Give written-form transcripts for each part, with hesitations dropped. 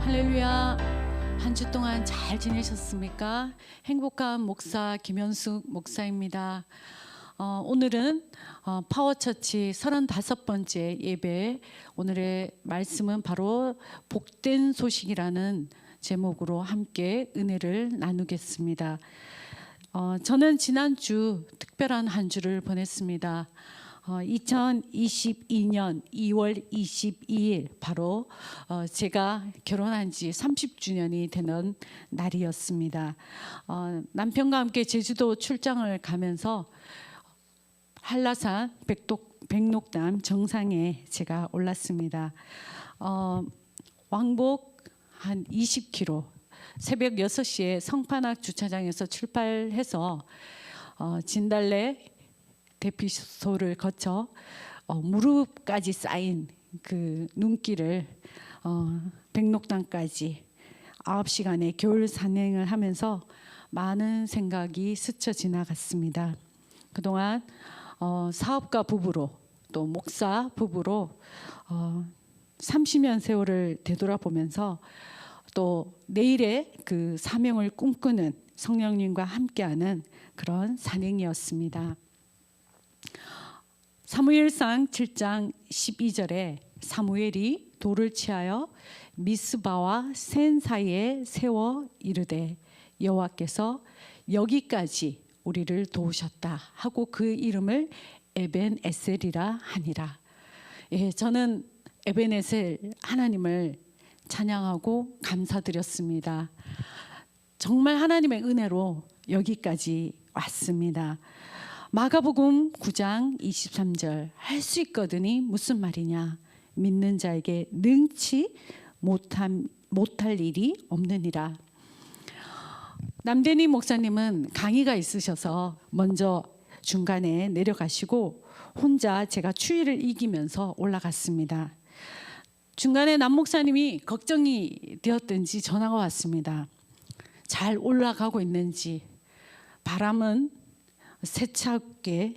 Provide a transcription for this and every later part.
할렐루야. 한 주 동안 잘 지내셨습니까? 행복한 목사 김현숙 목사입니다. 오늘은 파워처치 35번째 예배, 오늘의 말씀은 바로 복된 소식이라는 제목으로 함께 은혜를 나누겠습니다. 저는 지난주 특별한 한 주를 보냈습니다. 2022년 2월 22일 바로 제가 결혼한 지 30주년이 되는 날이었습니다. 남편과 함께 제주도 출장을 가면서 한라산 백록담 정상에 제가 올랐습니다. 왕복 한 20km, 새벽 6시에 성판악 주차장에서 출발해서 진달래 대피소를 거쳐 무릎까지 쌓인 그 눈길을 백록담까지 9시간의 겨울 산행을 하면서 많은 생각이 스쳐 지나갔습니다. 그동안 사업가 부부로 또 목사 부부로 30년 세월을 되돌아보면서 또 내일의 그 사명을 꿈꾸는 성령님과 함께하는 그런 산행이었습니다. 사무엘상 7장 12절에 사무엘이 돌을 취하여 미스바와 센 사이에 세워 이르되 여호와께서 여기까지 우리를 도우셨다 하고 그 이름을 에벤에셀이라 하니라. 저는 에벤에셀 하나님을 찬양하고 감사드렸습니다. 정말 하나님의 은혜로 여기까지 왔습니다. 마가복음 9장 23절 할 수 있거든이 무슨 말이냐, 믿는 자에게 능치 못할 일이 없느니라. 남대니 목사님은 강의가 있으셔서 먼저 중간에 내려가시고 혼자 제가 추위를 이기면서 올라갔습니다. 중간에 남 목사님이 걱정이 되었든지 전화가 왔습니다. 잘 올라가고 있는지, 바람은 세차게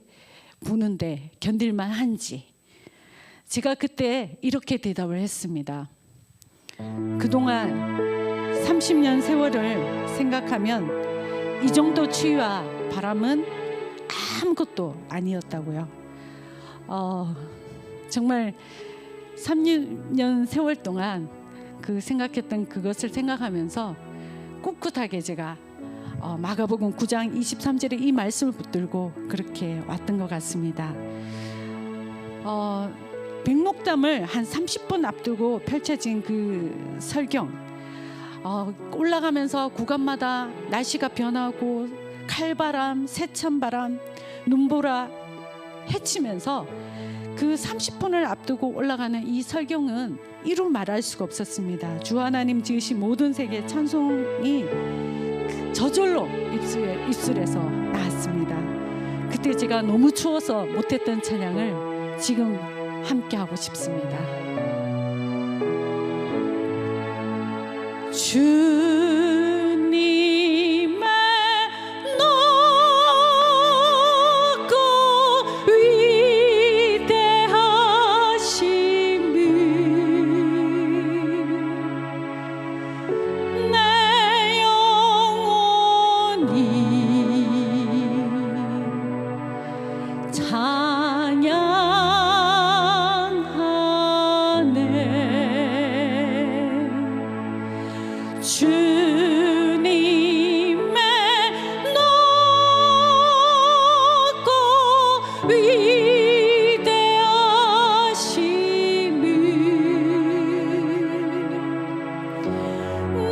부는데 견딜만 한지. 제가 그때 이렇게 대답을 했습니다. 그동안 30년 세월을 생각하면 이 정도 추위와 바람은 아무것도 아니었다고요. 정말 3년 세월 동안 그 생각했던 그것을 생각하면서 꿋꿋하게 제가 마가복음 9장 23절에 이 말씀을 붙들고 그렇게 왔던 것 같습니다. 백록담을 한 30분 앞두고 펼쳐진 그 설경, 올라가면서 구간마다 날씨가 변하고 칼바람, 세찬바람, 눈보라 헤치면서 그 30분을 앞두고 올라가는 이 설경은 이루 말할 수가 없었습니다. 주 하나님 지으신 모든 세계 찬송이 저절로 입술에서 나왔습니다. 그때 제가 너무 추워서 못했던 찬양을 지금 함께 하고 싶습니다. 주님의 높고 위대하심을 내 영혼이 찬양하네. 주님의 높고 위대하심을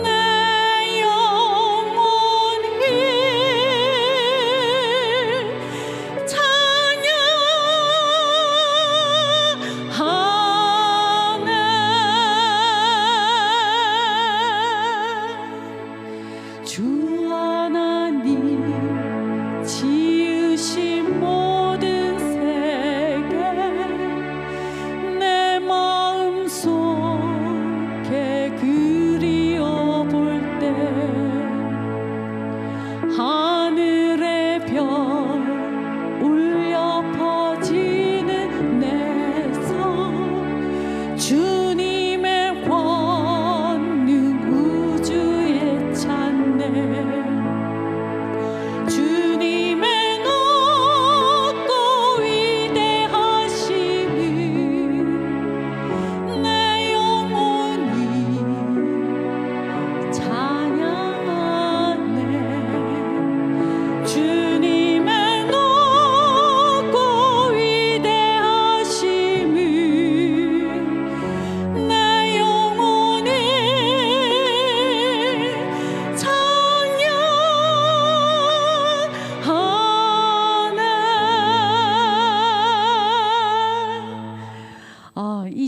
내 영혼이 찬양하네. 주 하나님 지으신 모든 세계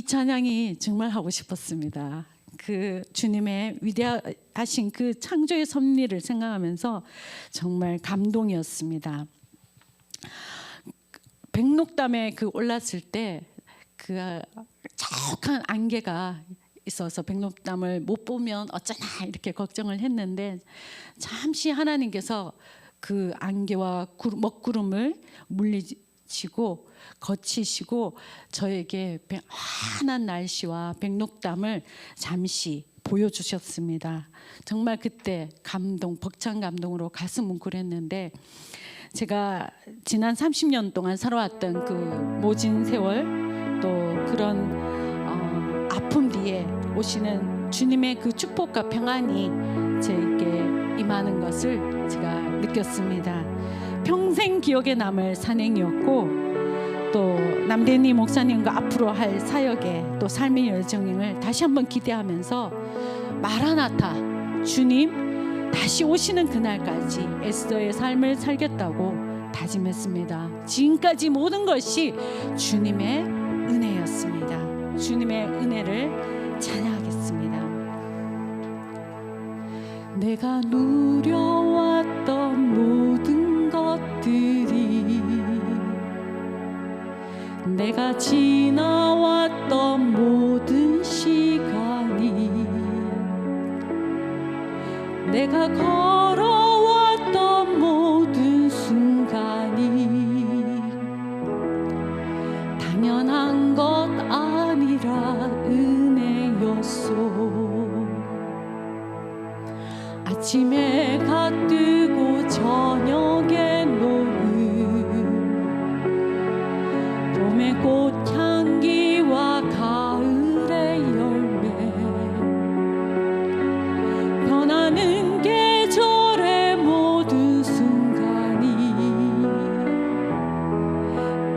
찬양이 정말 하고 싶었습니다. 그 주님의 위대하신 그 창조의 섭리를 생각하면서 정말 감동이었습니다. 백록담에 그 올랐을 때 그 자욱한 안개가 있어서 백록담을 못 보면 어쩌나 이렇게 걱정을 했는데 잠시 하나님께서 그 안개와 먹구름을 물리치고 거치시고 저에게 환한 날씨와 백록담을 잠시 보여주셨습니다. 정말 그때 감동, 벅찬 감동으로 가슴 뭉클했는데 제가 지난 30년 동안 살아왔던 그 모진 세월 또 그런 아픔 뒤에 오시는 주님의 그 축복과 평안이 저에게 임하는 것을 제가 느꼈습니다. 평생 기억에 남을 산행이었고 또 남대니 목사님과 앞으로 할 사역의 또 삶의 여정을 다시 한번 기대하면서 마라나타 주님 다시 오시는 그날까지 에스더의 삶을 살겠다고 다짐했습니다. 지금까지 모든 것이 주님의 은혜였습니다. 주님의 은혜를 찬양하겠습니다. 내가 누려왔던 모든 것들이 내가 지나왔던 모든 시간이 내가 걸어왔던 모든 순간이 당연한 것 아니라 은혜였소. 아침에 해가 뜨고 저녁에 노을 봄의 꽃향기와 가을의 열매 변하는 계절의 모든 순간이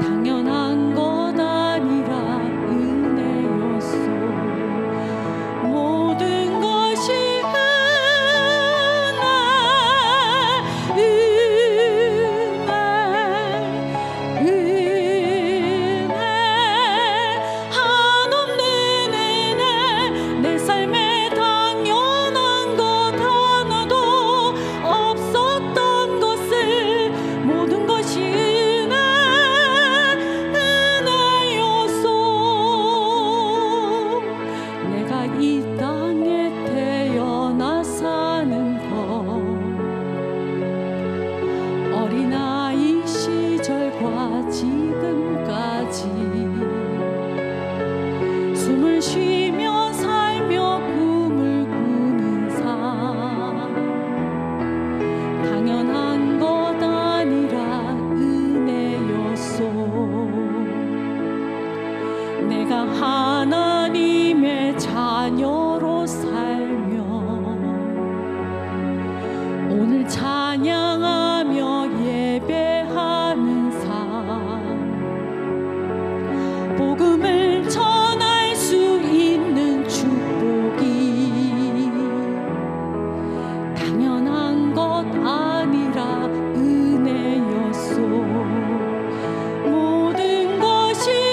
당연한 것 아니라 은혜였소. 모든 것이 숨을 쉬며 살며 꿈을 꾸는 삶 당연한 것 아니라 은혜였소. 내가 하나님의 자녀로 살며 오늘 찬양하며 예배하는 삶 복음을 전할 수 있는 축복이 당연한 것 아니라 은혜였소. 모든 것이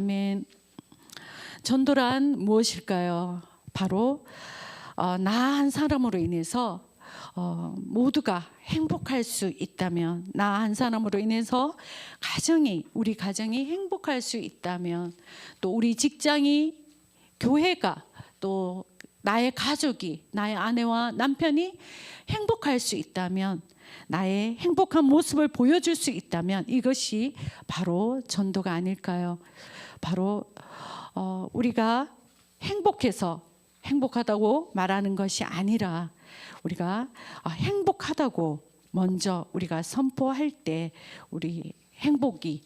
아멘. 전도란 무엇일까요? 바로 나 한 사람으로 인해서 모두가 행복할 수 있다면, 나 한 사람으로 인해서 우리 가정이 행복할 수 있다면, 또 우리 직장이, 교회가, 또 나의 가족이, 나의 아내와 남편이 행복할 수 있다면, 나의 행복한 모습을 보여줄 수 있다면, 이것이 바로 전도가 아닐까요? 바로 우리가 행복하다고 말하는 것이 아니라, 우리가 행복하다고 먼저 우리가 선포할 때 우리 행복이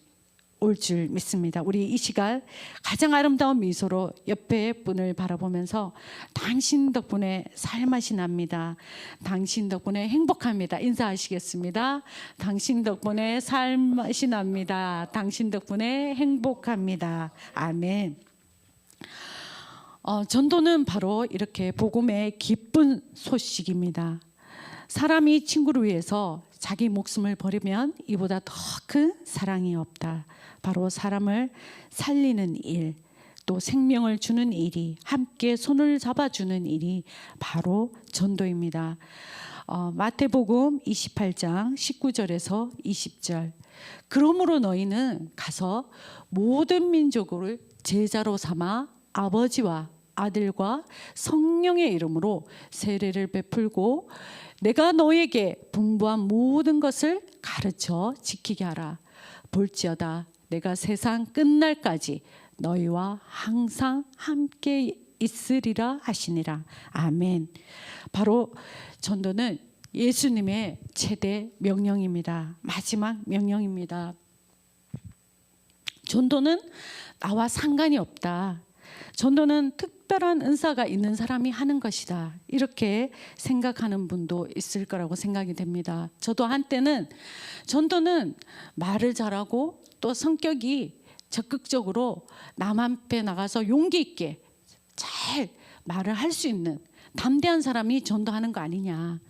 올 줄 믿습니다. 우리 이 시간 가장 아름다운 미소로 옆에 분을 바라보면서 당신 덕분에 살맛이 납니다. 당신 덕분에 행복합니다. 인사하시겠습니다. 당신 덕분에 살맛이 납니다. 당신 덕분에 행복합니다. 아멘. 전도는 바로 이렇게 복음의 기쁜 소식입니다. 사람이 친구를 위해서 자기 목숨을 버리면 이보다 더 큰 사랑이 없다. 바로 사람을 살리는 일, 또 생명을 주는 일이, 함께 손을 잡아주는 일이 바로 전도입니다. 마태복음 28장 19절에서 20절. 그러므로 너희는 가서 모든 민족을 제자로 삼아 아버지와 아들과 성령의 이름으로 세례를 베풀고 내가 너에게 분부한 모든 것을 가르쳐 지키게 하라. 볼지어다 내가 세상 끝날까지 너희와 항상 함께 있으리라 하시니라. 아멘. 바로 전도는 예수님의 최대 명령입니다. 마지막 명령입니다. 전도는 나와 상관이 없다. 전도는 특별한 은사가 있는 사람이 하는 것이다. 이렇게 생각하는 분도 있을 거라고 생각이 됩니다. 저도 한때는 전도는 말을 잘하고 또 성격이 적극적으로 남 앞에 나가서 용기 있게 잘 말을 할 수 있는 담대한 사람이 전도하는 거 아니냐.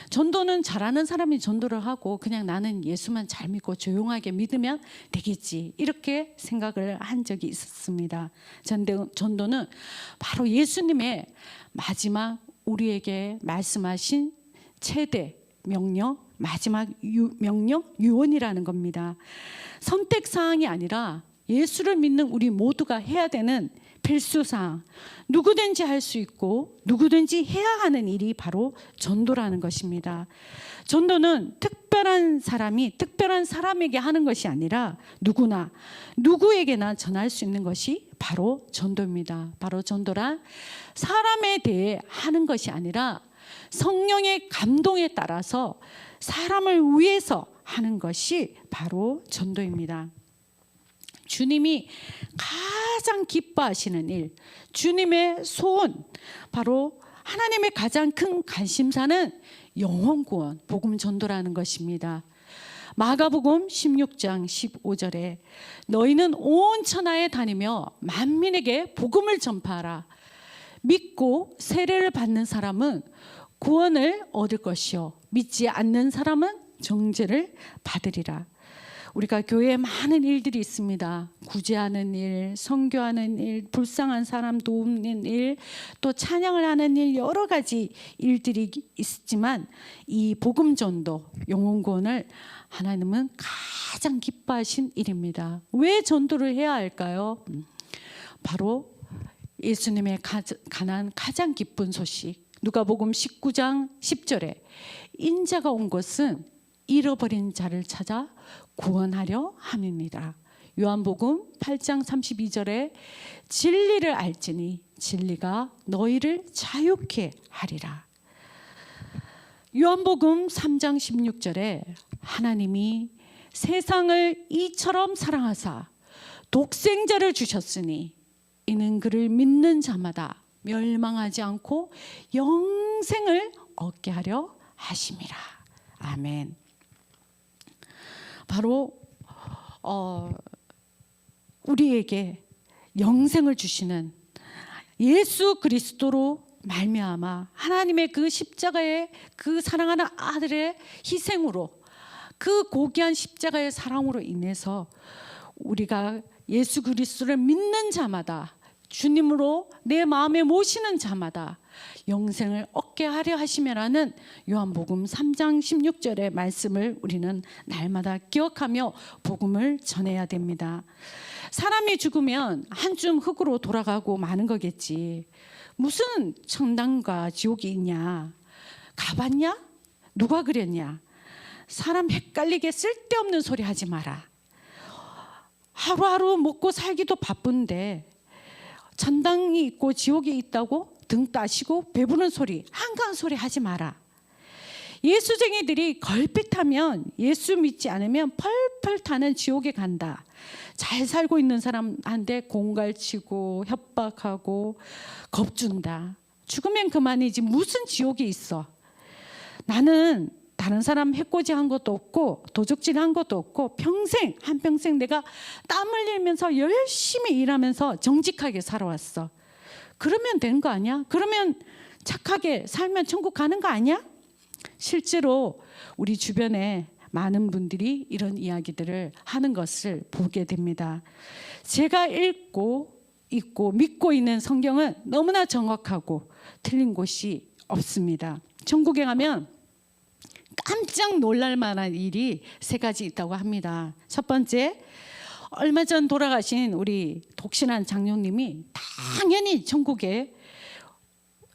전도는 잘하는 사람이 전도를 하고 그냥 나는 예수만 잘 믿고 조용하게 믿으면 되겠지. 이렇게 생각을 한 적이 있었습니다. 전도는 바로 예수님의 마지막 우리에게 말씀하신 최대 명령, 마지막 명령, 유언이라는 겁니다. 선택사항이 아니라 예수를 믿는 우리 모두가 해야 되는 필수사항, 누구든지 할 수 있고 누구든지 해야 하는 일이 바로 전도라는 것입니다. 전도는 특별한 사람이 특별한 사람에게 하는 것이 아니라 누구나 누구에게나 전할 수 있는 것이 바로 전도입니다. 바로 전도란 사람에 대해 하는 것이 아니라 성령의 감동에 따라서 사람을 위해서 하는 것이 바로 전도입니다. 주님이 가장 기뻐하시는 일, 주님의 소원, 바로 하나님의 가장 큰 관심사는 영혼 구원, 복음 전도라는 것입니다. 마가복음 16장 15절에 너희는 온 천하에 다니며 만민에게 복음을 전파하라. 믿고 세례를 받는 사람은 구원을 얻을 것이요 믿지 않는 사람은 정죄를 받으리라. 우리가 교회에 많은 일들이 있습니다. 구제하는 일, 선교하는 일, 불쌍한 사람 돕는 일, 또 찬양을 하는 일, 여러 가지 일들이 있지만 이 복음 전도, 영혼 구원을 하나님은 가장 기뻐하신 일입니다. 왜 전도를 해야 할까요? 바로 예수님의 가난 가장 기쁜 소식. 누가복음 19장 10절에 인자가 온 것은 잃어버린 자를 찾아 구원하려 함입니다. 요한복음 8장 32절에 진리를 알지니 진리가 너희를 자유케 하리라. 요한복음 3장 16절에 하나님이 세상을 이처럼 사랑하사 독생자를 주셨으니 이는 그를 믿는 자마다 멸망하지 않고 영생을 얻게 하려 하심이라. 아멘. 바로 우리에게 영생을 주시는 예수 그리스도로 말미암아 하나님의 그 십자가의 그 사랑하는 아들의 희생으로, 그 고귀한 십자가의 사랑으로 인해서 우리가 예수 그리스도를 믿는 자마다, 주님으로 내 마음에 모시는 자마다 영생을 얻게 하려 하심이라는 요한복음 3장 16절의 말씀을 우리는 날마다 기억하며 복음을 전해야 됩니다. 사람이 죽으면 한줌 흙으로 돌아가고 마는 거겠지. 무슨 천당과 지옥이 있냐? 가봤냐? 누가 그랬냐? 사람 헷갈리게 쓸데없는 소리 하지 마라. 하루하루 먹고 살기도 바쁜데 천당이 있고 지옥이 있다고 등 따시고 배부른 소리, 한가한 소리 하지 마라. 예수쟁이들이 걸핏하면 예수 믿지 않으면 펄펄 타는 지옥에 간다. 잘 살고 있는 사람한테 공갈치고 협박하고 겁준다. 죽으면 그만이지 무슨 지옥이 있어. 나는 다른 사람 해코지한 것도 없고 도적질한 것도 없고 한평생 내가 땀 흘리면서 열심히 일하면서 정직하게 살아왔어. 그러면 되는 거 아니야? 그러면 착하게 살면 천국 가는 거 아니야? 실제로 우리 주변에 많은 분들이 이런 이야기들을 하는 것을 보게 됩니다. 제가 읽고 있고 믿고 있는 성경은 너무나 정확하고 틀린 곳이 없습니다. 천국에 가면 깜짝 놀랄 만한 일이 세 가지 있다고 합니다. 첫 번째, 얼마 전 돌아가신 우리 독신한 장로님이 당연히 천국에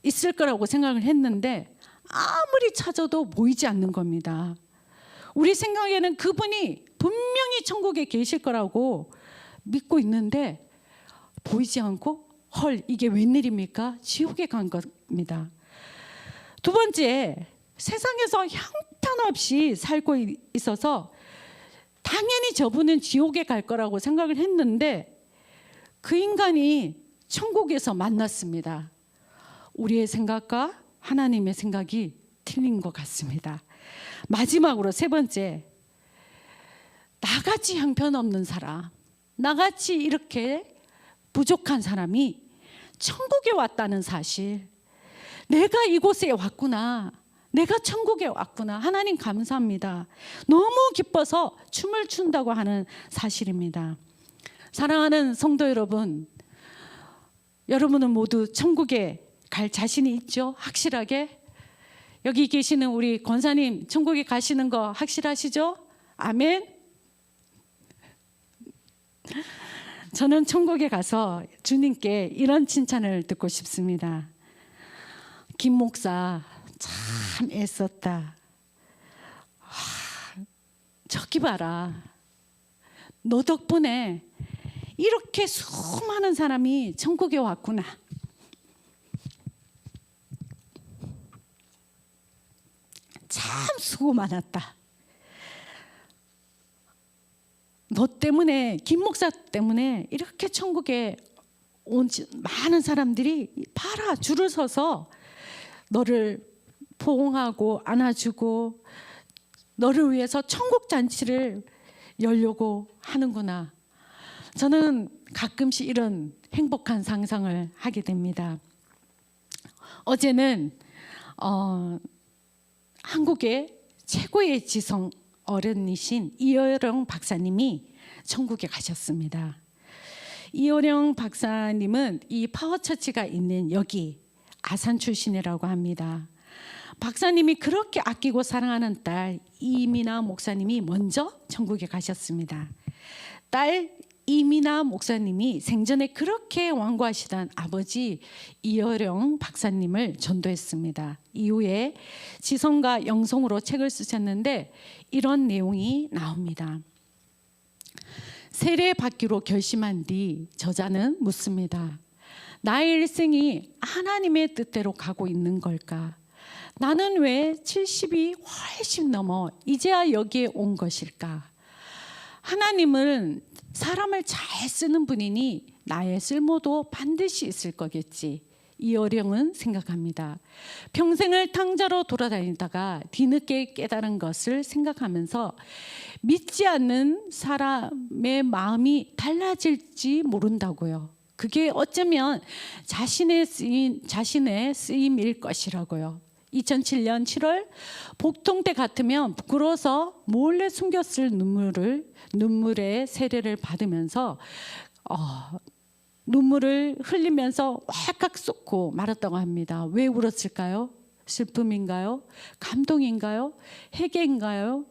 있을 거라고 생각을 했는데 아무리 찾아도 보이지 않는 겁니다. 우리 생각에는 그분이 분명히 천국에 계실 거라고 믿고 있는데 보이지 않고 헐, 이게 웬일입니까? 지옥에 간 겁니다. 두 번째, 세상에서 형편없이 살고 있어서 당연히 저분은 지옥에 갈 거라고 생각을 했는데 그 인간이 천국에서 만났습니다. 우리의 생각과 하나님의 생각이 틀린 것 같습니다. 마지막으로 세 번째, 나같이 형편없는 사람, 나같이 이렇게 부족한 사람이 천국에 왔다는 사실, 내가 이곳에 왔구나, 내가 천국에 왔구나, 하나님 감사합니다, 너무 기뻐서 춤을 춘다고 하는 사실입니다. 사랑하는 성도 여러분, 여러분은 모두 천국에 갈 자신이 있죠? 확실하게? 여기 계시는 우리 권사님 천국에 가시는 거 확실하시죠? 아멘. 저는 천국에 가서 주님께 이런 칭찬을 듣고 싶습니다. 김 목사 참 애썼다. 저기 봐라, 너 덕분에 이렇게 수많은 사람이 천국에 왔구나. 참 수고 많았다. 너 때문에, 김 목사 때문에 이렇게 천국에 온 많은 사람들이 봐라, 줄을 서서 너를 포옹하고 안아주고 너를 위해서 천국 잔치를 열려고 하는구나. 저는 가끔씩 이런 행복한 상상을 하게 됩니다. 어제는 한국의 최고의 지성 어른이신 이어령 박사님이 천국에 가셨습니다. 이어령 박사님은 이 파워처치가 있는 여기 아산 출신이라고 합니다. 박사님이 그렇게 아끼고 사랑하는 딸 이미나 목사님이 먼저 천국에 가셨습니다. 딸 이미나 목사님이 생전에 그렇게 완고하시던 아버지 이어령 박사님을 전도했습니다. 이후에 지성과 영성으로 책을 쓰셨는데 이런 내용이 나옵니다. 세례받기로 결심한 뒤 저자는 묻습니다. 나의 일생이 하나님의 뜻대로 가고 있는 걸까? 나는 왜 70이 훨씬 넘어 이제야 여기에 온 것일까? 하나님은 사람을 잘 쓰는 분이니 나의 쓸모도 반드시 있을 거겠지. 이어령은 생각합니다. 평생을 탕자로 돌아다니다가 뒤늦게 깨달은 것을 생각하면서 믿지 않는 사람의 마음이 달라질지 모른다고요. 그게 어쩌면 자신의 쓰임일 것이라고요. 2007년 7월 복통 때 같으면 부끄러워서 몰래 숨겼을 눈물의 세례를 받으면서 눈물을 흘리면서 왈칵 쏟고 말았다고 합니다. 왜 울었을까요? 슬픔인가요? 감동인가요? 회개인가요?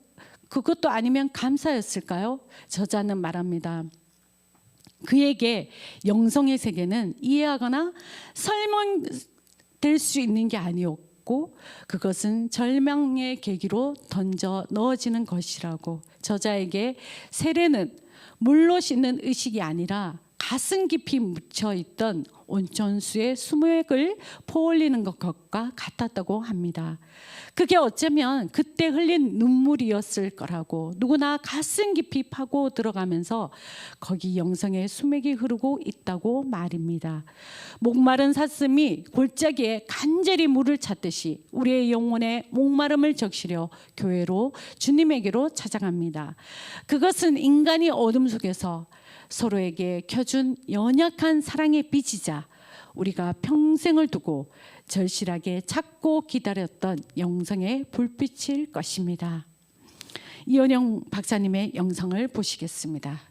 그것도 아니면 감사였을까요? 저자는 말합니다. 그에게 영성의 세계는 이해하거나 설명될 수 있는 게 아니었고 그것은 절망의 계기로 던져 넣어지는 것이라고. 저자에게 세례는 물로 씻는 의식이 아니라 가슴 깊이 묻혀있던 온천수의 수맥을 퍼올리는 것과 같았다고 합니다. 그게 어쩌면 그때 흘린 눈물이었을 거라고. 누구나 가슴 깊이 파고 들어가면서 거기 영성의 수맥이 흐르고 있다고 말입니다. 목마른 사슴이 골짜기에 간절히 물을 찾듯이 우리의 영혼의 목마름을 적시려 교회로 주님에게로 찾아갑니다. 그것은 인간이 어둠 속에서 서로에게 켜준 연약한 사랑의 빛이자 우리가 평생을 두고 절실하게 찾고 기다렸던 영성의 불빛일 것입니다. 이원영 박사님의 영성을 보시겠습니다.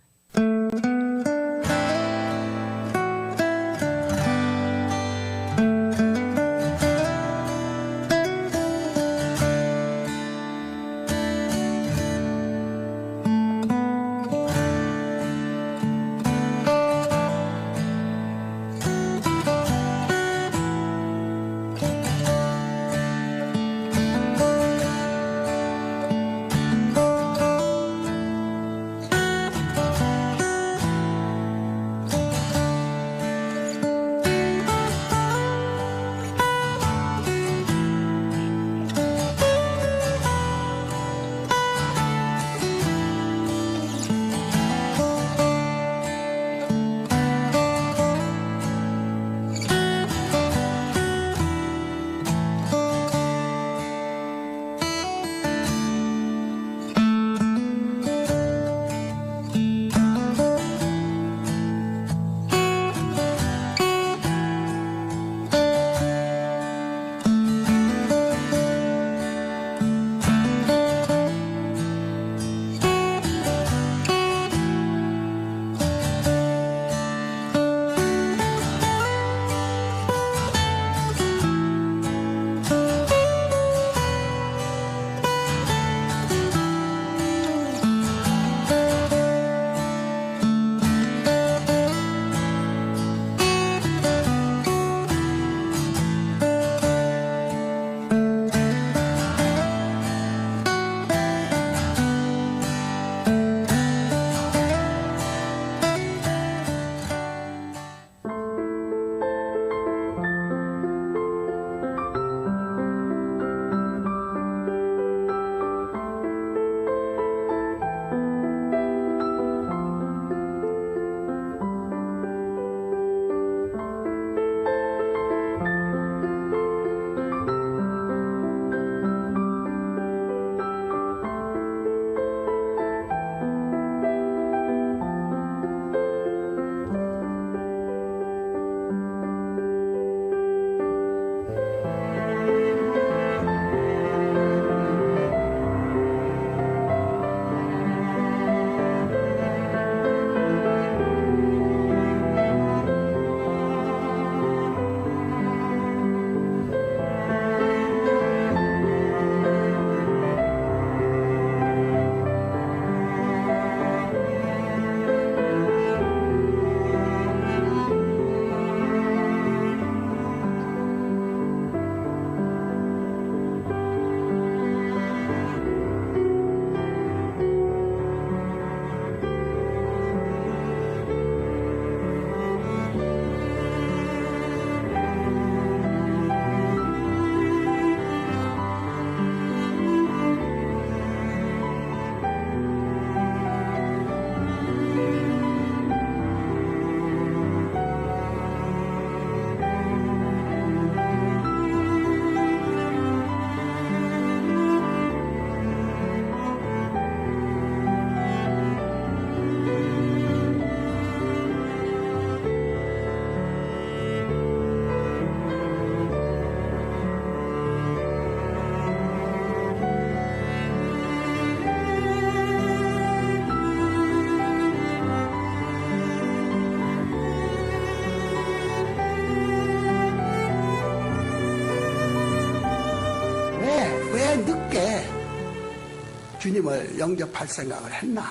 주님을 영접할 생각을 했나?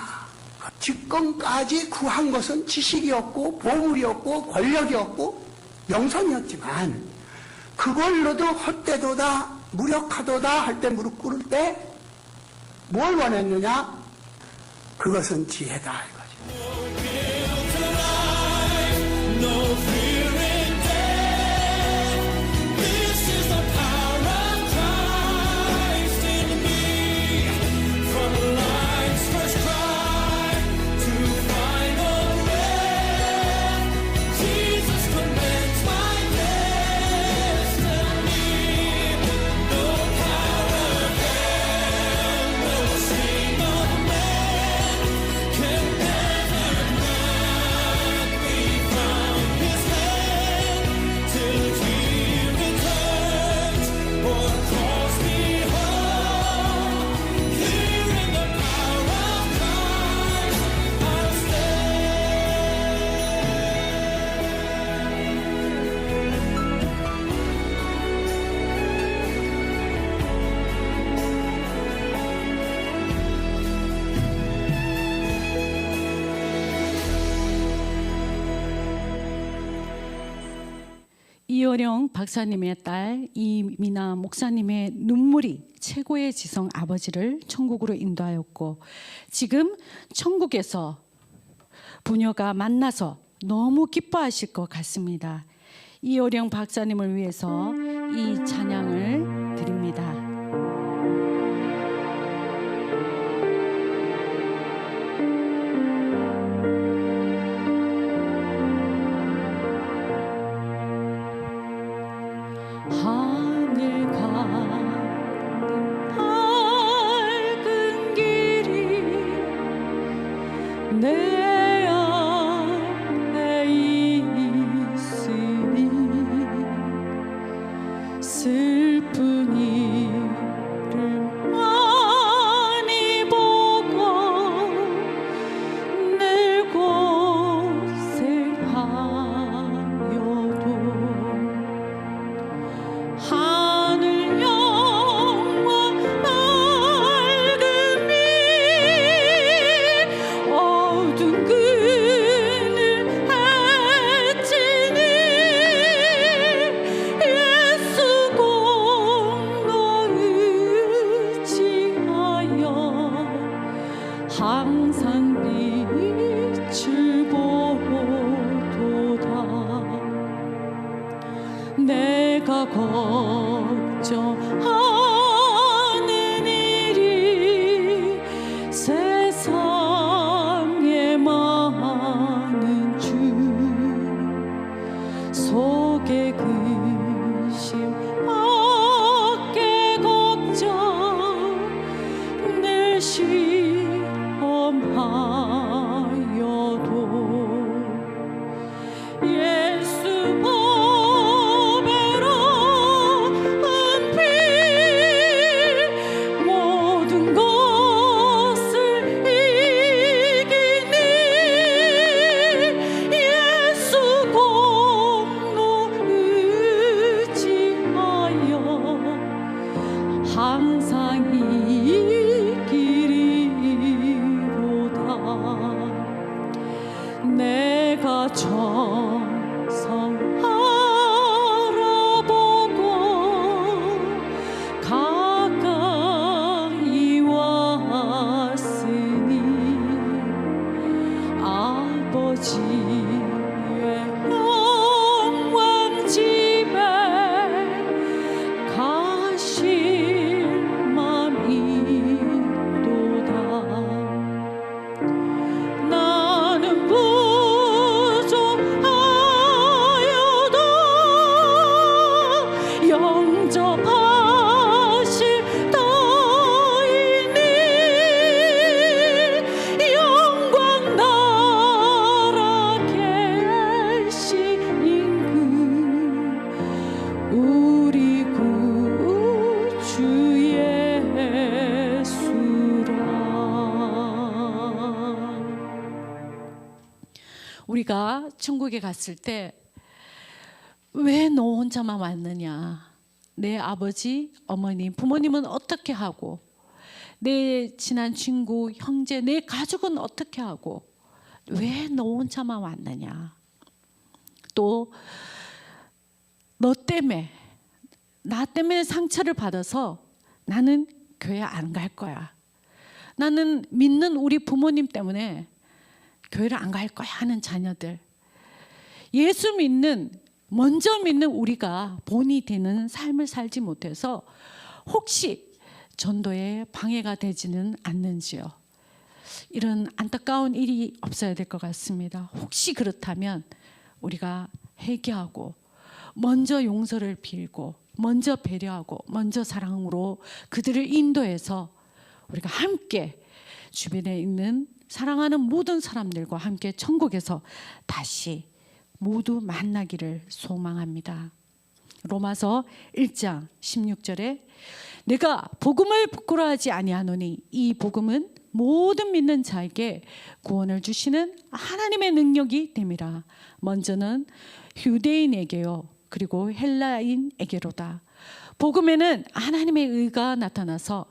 직권까지 구한 것은 지식이었고 보물이었고 권력이었고 명성이었지만 그걸로도 헛되도다 무력하도다 할 때 무릎 꿇을 때 뭘 원했느냐? 그것은 지혜다 이거죠. 이어령 박사님의 딸 이미나 목사님의 눈물이 최고의 지성 아버지를 천국으로 인도하였고, 지금 천국에서 부녀가 만나서 너무 기뻐하실 것 같습니다. 이어령 박사님을 위해서 이 찬양을 드립니다. 하늘 가는 밝은 길이 내 앞에 있으니 슬픈 일을 많이 보고 늘 고생하여도 하늘 영화 밝음이 어두운 그늘 해지니 예수 공로 의지하여 항상 빛을 보도다. 내가 걱정하는 일이 세상에 많은 주 속에 근심 밖에 걱정 늘 시험하여도 예수 보배로 은빛 모든 것을 이기니 예수 공로 의지하여 항상 이기리로다. 내가 정성 알아보고 가까이 왔으니 아버지의 영광 집에 가실 맘이도다. 나는 부족하여도 영접하실 터이니 영광 나라 계신 임금 우리 구주 예수라. 우리가 천국에 갔을 때 왜 너 혼자만 왔느냐? 내 아버지, 어머니, 부모님은 어떻게 하고 내 친한 친구, 형제, 내 가족은 어떻게 하고 왜 너 혼자만 왔느냐. 또 너 때문에, 나 때문에 상처를 받아서 나는 교회 안 갈 거야. 나는 믿는 우리 부모님 때문에 교회를 안 갈 거야 하는 자녀들. 예수 먼저 믿는 우리가 본이 되는 삶을 살지 못해서 혹시 전도에 방해가 되지는 않는지요. 이런 안타까운 일이 없어야 될 것 같습니다. 혹시 그렇다면 우리가 회개하고 먼저 용서를 빌고 먼저 배려하고 먼저 사랑으로 그들을 인도해서 우리가 함께 주변에 있는 사랑하는 모든 사람들과 함께 천국에서 다시 모두 만나기를 소망합니다. 로마서 1장 16절에 내가 복음을 부끄러워하지 아니하노니 이 복음은 모든 믿는 자에게 구원을 주시는 하나님의 능력이 됨이라. 먼저는 유대인에게요 그리고 헬라인에게로다. 복음에는 하나님의 의가 나타나서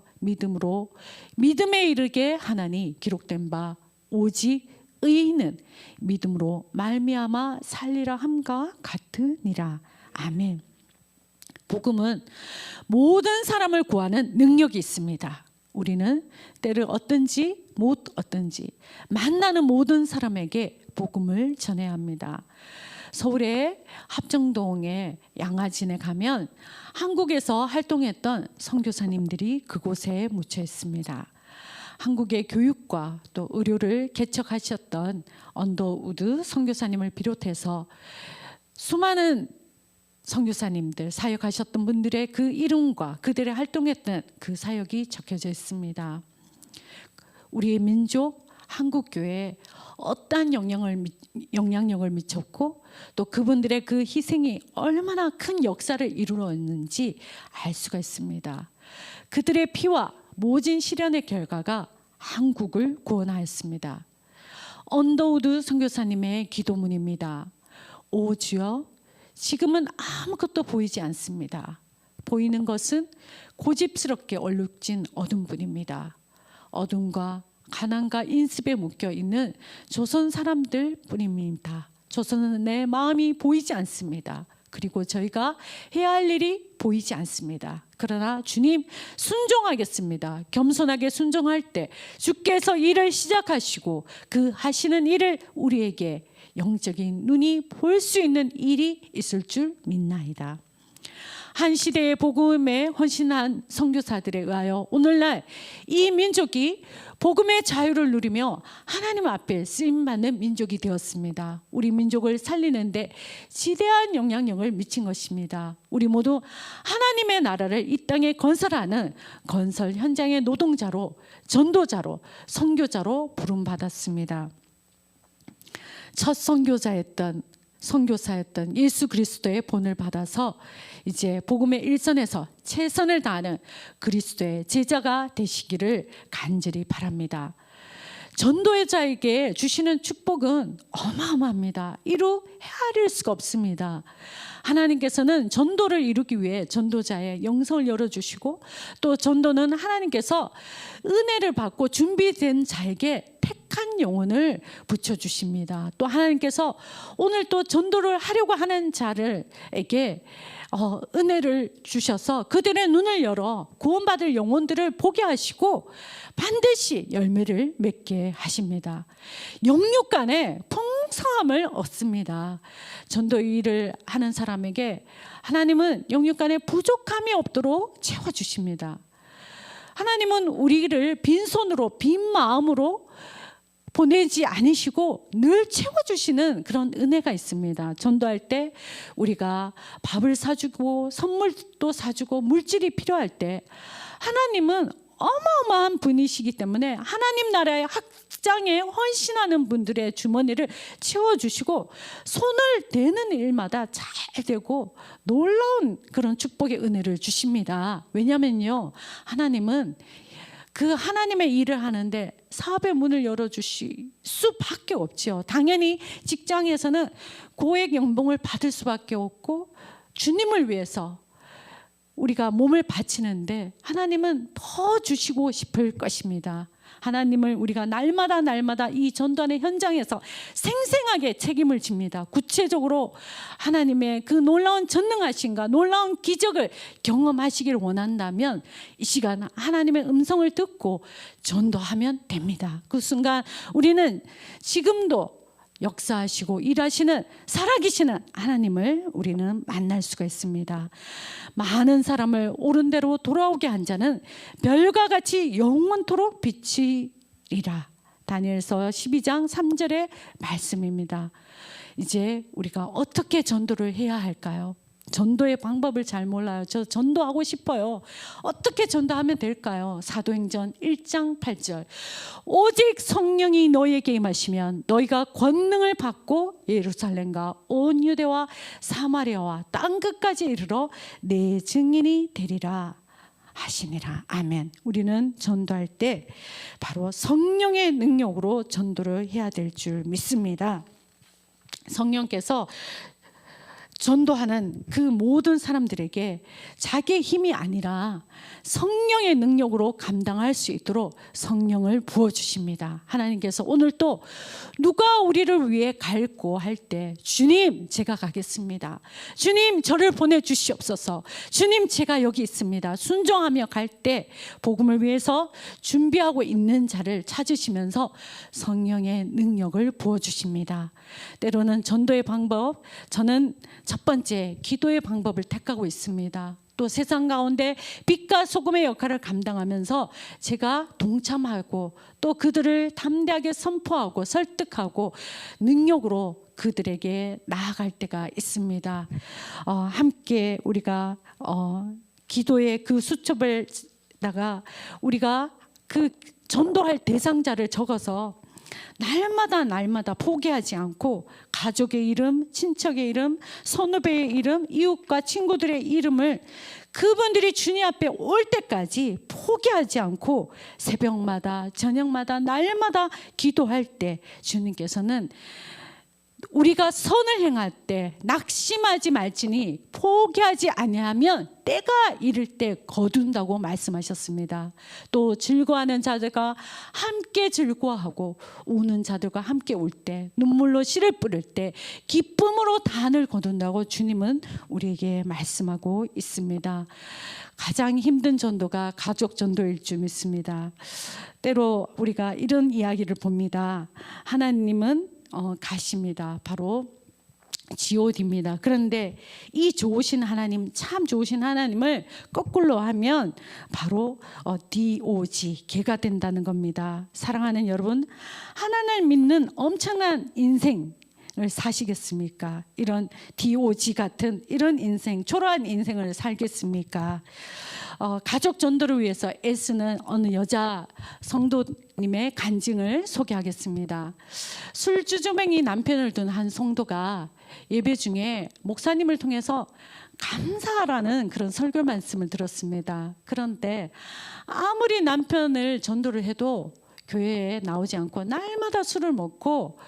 믿음에 이르게 하나니 기록된 바 오직 의인은 믿음으로 말미암아 살리라 함과 같으니라. 아멘. 복음은 모든 사람을 구하는 능력이 있습니다. 우리는 때를 얻든지 못 얻든지 만나는 모든 사람에게 복음을 전해야 합니다. 서울의 합정동에 양화진에 가면 한국에서 활동했던 선교사님들이 그곳에 묻혀 있습니다. 한국의 교육과 또 의료를 개척하셨던 언더우드 선교사님을 비롯해서 수많은 선교사님들, 사역하셨던 분들의 그 이름과 그들의 활동했던 그 사역이 적혀져 있습니다. 우리의 민족 한국교회에 어떠한 영향력을 미쳤고 또 그분들의 그 희생이 얼마나 큰 역사를 이루었는지 알 수가 있습니다. 그들의 피와 모진 시련의 결과가 한국을 구원하였습니다. 언더우드 선교사님의 기도문입니다. 오 주여, 지금은 아무것도 보이지 않습니다. 보이는 것은 고집스럽게 얼룩진 어둠뿐입니다. 어둠과 가난과 인습에 묶여 있는 조선 사람들 뿐입니다. 조선은 내 마음이 보이지 않습니다. 그리고 저희가 해야 할 일이 보이지 않습니다. 그러나 주님 순종하겠습니다. 겸손하게 순종할 때 주께서 일을 시작하시고 그 하시는 일을 우리에게 영적인 눈이 볼 수 있는 일이 있을 줄 믿나이다. 한 시대의 복음에 헌신한 선교사들에 의하여 오늘날 이 민족이 복음의 자유를 누리며 하나님 앞에 쓰임받는 민족이 되었습니다. 우리 민족을 살리는데 지대한 영향력을 미친 것입니다. 우리 모두 하나님의 나라를 이 땅에 건설하는 건설 현장의 노동자로, 전도자로, 선교자로 부름받았습니다. 첫 선교사였던 예수 그리스도의 본을 받아서 이제 복음의 일선에서 최선을 다하는 그리스도의 제자가 되시기를 간절히 바랍니다. 전도의 자에게 주시는 축복은 어마어마합니다. 이루 헤아릴 수가 없습니다. 하나님께서는 전도를 이루기 위해 전도자의 영성을 열어주시고 또 전도는 하나님께서 은혜를 받고 준비된 자에게 택한 영혼을 붙여주십니다. 또 하나님께서 오늘 또 전도를 하려고 하는 자들에게 은혜를 주셔서 그들의 눈을 열어 구원받을 영혼들을 보게 하시고 반드시 열매를 맺게 하십니다. 영육간에 풍성함을 얻습니다. 전도 일을 하는 사람에게 하나님은 영육간에 부족함이 없도록 채워주십니다. 하나님은 우리를 빈손으로 빈 마음으로 보내지 않으시고 늘 채워주시는 그런 은혜가 있습니다. 전도할 때 우리가 밥을 사주고 선물도 사주고 물질이 필요할 때 하나님은 어마어마한 분이시기 때문에 하나님 나라의 확장에 헌신하는 분들의 주머니를 채워주시고 손을 대는 일마다 잘 되고 놀라운 그런 축복의 은혜를 주십니다. 왜냐면요, 하나님은 그 하나님의 일을 하는데 사업의 문을 열어주실 수밖에 없죠. 당연히 직장에서는 고액 연봉을 받을 수밖에 없고 주님을 위해서 우리가 몸을 바치는데 하나님은 더 주시고 싶을 것입니다. 하나님을 우리가 날마다 이 전도하는 현장에서 생생하게 책임을 집니다. 구체적으로 하나님의 그 놀라운 전능하심과 놀라운 기적을 경험하시길 원한다면 이 시간 하나님의 음성을 듣고 전도하면 됩니다. 그 순간 우리는 지금도 역사하시고 일하시는 살아계시는 하나님을 우리는 만날 수가 있습니다. 많은 사람을 옳은 대로 돌아오게 한 자는 별과 같이 영원토록 비치리라. 다니엘서 12장 3절의 말씀입니다. 이제 우리가 어떻게 전도를 해야 할까요? 전도의 방법을 잘 몰라요. 저 전도하고 싶어요. 어떻게 전도하면 될까요? 사도행전 1장 8절. 오직 성령이 너희에게 임하시면 너희가 권능을 받고 예루살렘과 온 유대와 사마리아와 땅 끝까지 이르러 내 증인이 되리라 하시니라. 아멘. 우리는 전도할 때 바로 성령의 능력으로 전도를 해야 될 줄 믿습니다. 성령께서 전도하는 그 모든 사람들에게 자기의 힘이 아니라 성령의 능력으로 감당할 수 있도록 성령을 부어주십니다. 하나님께서 오늘 또 누가 우리를 위해 갈고 할 때 주님 제가 가겠습니다. 주님 저를 보내주시옵소서. 주님 제가 여기 있습니다. 순종하며 갈 때 복음을 위해서 준비하고 있는 자를 찾으시면서 성령의 능력을 부어주십니다. 때로는 전도의 방법, 저는 첫 번째 기도의 방법을 택하고 있습니다. 또 세상 가운데 빛과 소금의 역할을 감당하면서 제가 동참하고 또 그들을 담대하게 선포하고 설득하고 능력으로 그들에게 나아갈 때가 있습니다. 함께 우리가 기도의 그 수첩에다가 우리가 그 전도할 대상자를 적어서 날마다 포기하지 않고 가족의 이름, 친척의 이름, 선후배의 이름, 이웃과 친구들의 이름을 그분들이 주님 앞에 올 때까지 포기하지 않고 새벽마다 저녁마다 날마다 기도할 때 주님께서는 우리가 선을 행할 때 낙심하지 말지니 포기하지 아니하면 때가 이를 때 거둔다고 말씀하셨습니다. 또 즐거워하는 자들과 함께 즐거워하고 우는 자들과 함께 울 때 눈물로 씨를 뿌릴 때 기쁨으로 단을 거둔다고 주님은 우리에게 말씀하고 있습니다. 가장 힘든 전도가 가족 전도일 줄 믿습니다. 때로 우리가 이런 이야기를 봅니다. 하나님은 가십니다. 바로 God입니다. 그런데 이 좋으신 하나님, 참 좋으신 하나님을 거꾸로 하면 바로 DOG, 개가 된다는 겁니다. 사랑하는 여러분, 하나님을 믿는 엄청난 인생 을 사시겠습니까? 이런 DOG 같은 이런 인생, 초라한 인생을 살겠습니까? 가족 전도를 위해서 애쓰는 어느 여자 성도님의 간증을 소개하겠습니다. 술주정뱅이 남편을 둔 한 성도가 예배 중에 목사님을 통해서 감사하라는 그런 설교 말씀을 들었습니다. 그런데 아무리 남편을 전도를 해도 교회에 나오지 않고 날마다 술을 먹고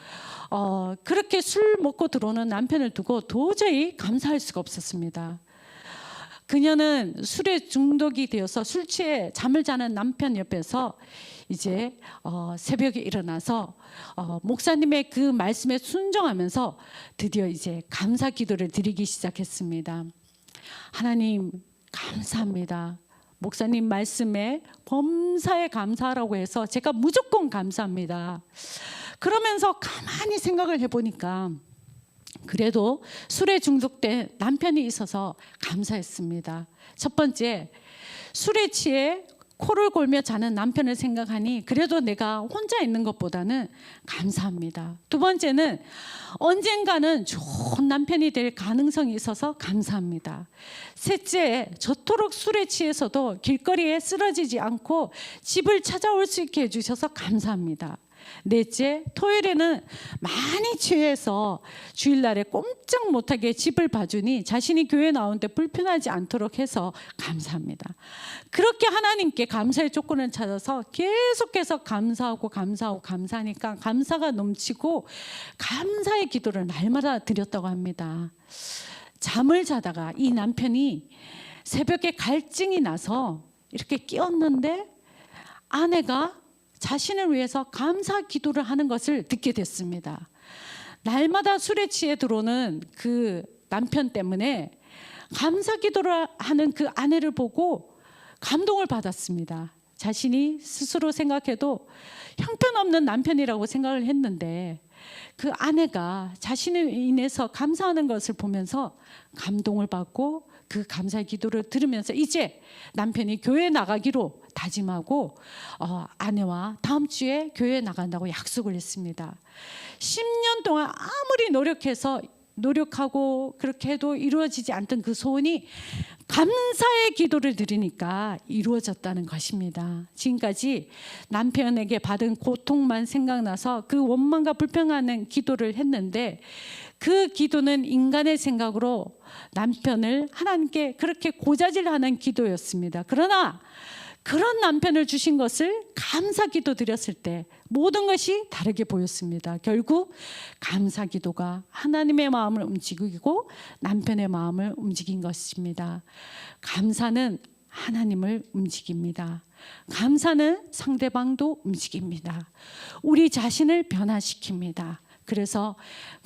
그렇게 술 먹고 들어오는 남편을 두고 도저히 감사할 수가 없었습니다. 그녀는 술에 중독이 되어서 술 취해 잠을 자는 남편 옆에서 이제 새벽에 일어나서 목사님의 그 말씀에 순종하면서 드디어 이제 감사 기도를 드리기 시작했습니다. 하나님 감사합니다. 목사님 말씀에 범사에 감사하라고 해서 제가 무조건 감사합니다. 그러면서 가만히 생각을 해보니까 그래도 술에 중독된 남편이 있어서 감사했습니다. 첫 번째, 술에 취해 코를 골며 자는 남편을 생각하니 그래도 내가 혼자 있는 것보다는 감사합니다. 두 번째는 언젠가는 좋은 남편이 될 가능성이 있어서 감사합니다. 셋째, 저토록 술에 취해서도 길거리에 쓰러지지 않고 집을 찾아올 수 있게 해주셔서 감사합니다. 넷째, 토요일에는 많이 취해서 주일날에 꼼짝 못하게 집을 봐주니 자신이 교회 나오는데 불편하지 않도록 해서 감사합니다. 그렇게 하나님께 감사의 조건을 찾아서 계속해서 감사하니까 감사가 넘치고 감사의 기도를 날마다 드렸다고 합니다. 잠을 자다가 이 남편이 새벽에 갈증이 나서 이렇게 끼었는데 아내가 자신을 위해서 감사 기도를 하는 것을 듣게 됐습니다. 날마다 술에 취해 들어오는 그 남편 때문에 감사 기도를 하는 그 아내를 보고 감동을 받았습니다. 자신이 스스로 생각해도 형편없는 남편이라고 생각을 했는데 그 아내가 자신을 인해서 감사하는 것을 보면서 감동을 받고 그 감사의 기도를 들으면서 이제 남편이 교회에 나가기로 다짐하고 아내와 다음 주에 교회에 나간다고 약속을 했습니다. 10년 동안 아무리 노력하고 그렇게 해도 이루어지지 않던 그 소원이 감사의 기도를 드리니까 이루어졌다는 것입니다. 지금까지 남편에게 받은 고통만 생각나서 그 원망과 불평하는 기도를 했는데 그 기도는 인간의 생각으로 남편을 하나님께 그렇게 고자질하는 기도였습니다. 그러나 그런 남편을 주신 것을 감사 기도 드렸을 때 모든 것이 다르게 보였습니다. 결국 감사 기도가 하나님의 마음을 움직이고 남편의 마음을 움직인 것입니다. 감사는 하나님을 움직입니다. 감사는 상대방도 움직입니다. 우리 자신을 변화시킵니다. 그래서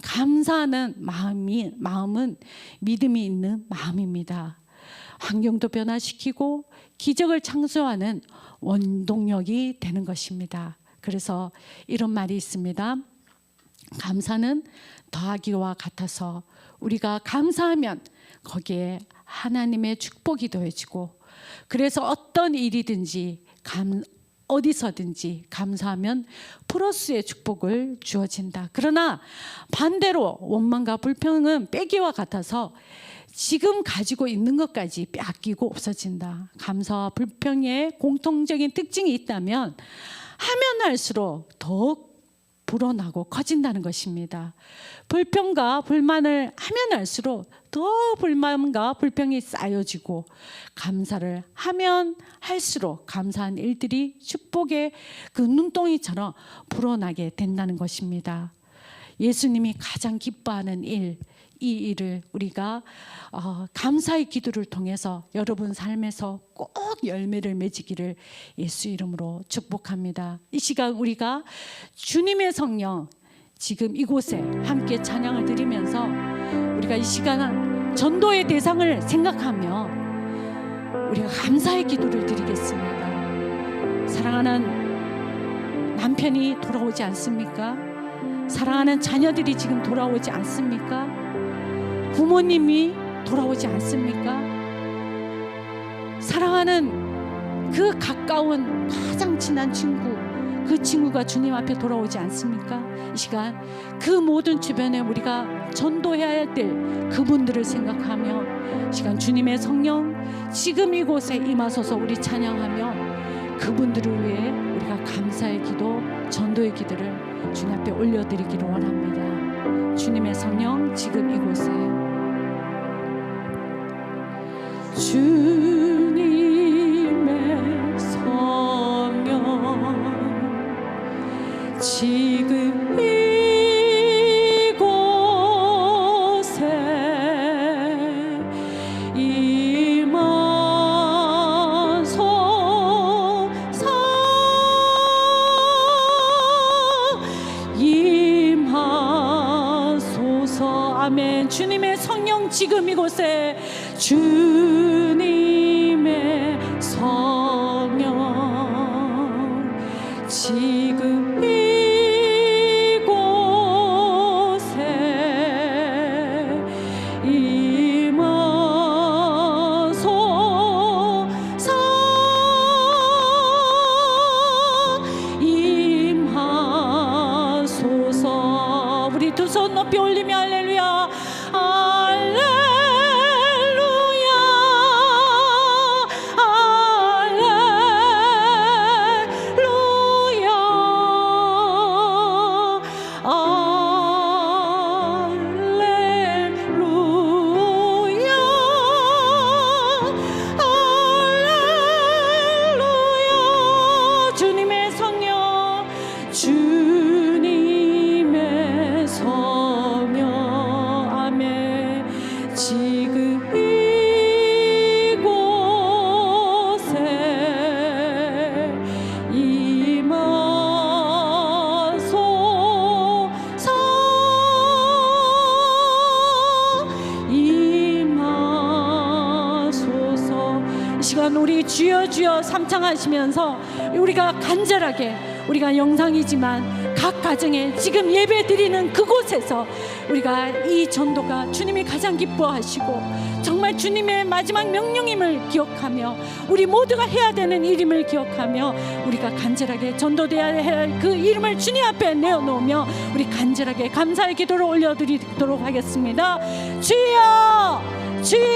감사하는 마음은 믿음이 있는 마음입니다. 환경도 변화시키고 기적을 창조하는 원동력이 되는 것입니다. 그래서 이런 말이 있습니다. 감사는 더하기와 같아서 우리가 감사하면 거기에 하나님의 축복이 더해지고 그래서 어떤 일이든지 어디서든지 감사하면 플러스의 축복을 주어진다. 그러나 반대로 원망과 불평은 빼기와 같아서 지금 가지고 있는 것까지 빼앗기고 없어진다. 감사와 불평의 공통적인 특징이 있다면 하면 할수록 더욱 불어나고 커진다는 것입니다. 불평과 불만을 하면 할수록 더 불만과 불평이 쌓여지고 감사를 하면 할수록 감사한 일들이 축복의 그 눈동이처럼 불어나게 된다는 것입니다. 예수님이 가장 기뻐하는 일, 이 일을 우리가 감사의 기도를 통해서 여러분 삶에서 꼭 열매를 맺기를 예수 이름으로 축복합니다. 이 시간 우리가 주님의 성령 지금 이곳에 함께 찬양을 드리면서 우리가 이 시간 전도의 대상을 생각하며 우리가 감사의 기도를 드리겠습니다. 사랑하는 남편이 돌아오지 않습니까? 사랑하는 자녀들이 지금 돌아오지 않습니까? 부모님이 돌아오지 않습니까? 사랑하는 그 가까운 가장 친한 친구, 그 친구가 주님 앞에 돌아오지 않습니까? 이 시간 그 모든 주변에 우리가 전도해야 될 그분들을 생각하며 이 시간 주님의 성령 지금 이곳에 임하소서 우리 찬양하며 그분들을 위해 우리가 감사의 기도, 전도의 기도를 주님 앞에 올려드리기를 원합니다. 주님의 성령 지금 이곳에 주님의 성령 지금 이곳에 임하소서 아멘. 주님의 성령 지금 이곳에 주님의 성령 지금 이곳에 임하소서. 우리 두 손 높이 올리며 할렐루야 할렐루야 시간 우리 주여 주여 삼창하시면서 우리가 간절하게, 우리가 영상이지만 각 가정에 지금 예배 드리는 그곳에서 우리가 이 전도가 주님이 가장 기뻐하시고 정말 주님의 마지막 명령임을 기억하며 우리 모두가 해야 되는 일임을 기억하며 우리가 간절하게 전도돼야 할 그 이름을 주님 앞에 내어놓으며 우리 간절하게 감사의 기도를 올려드리도록 하겠습니다. 주여 주여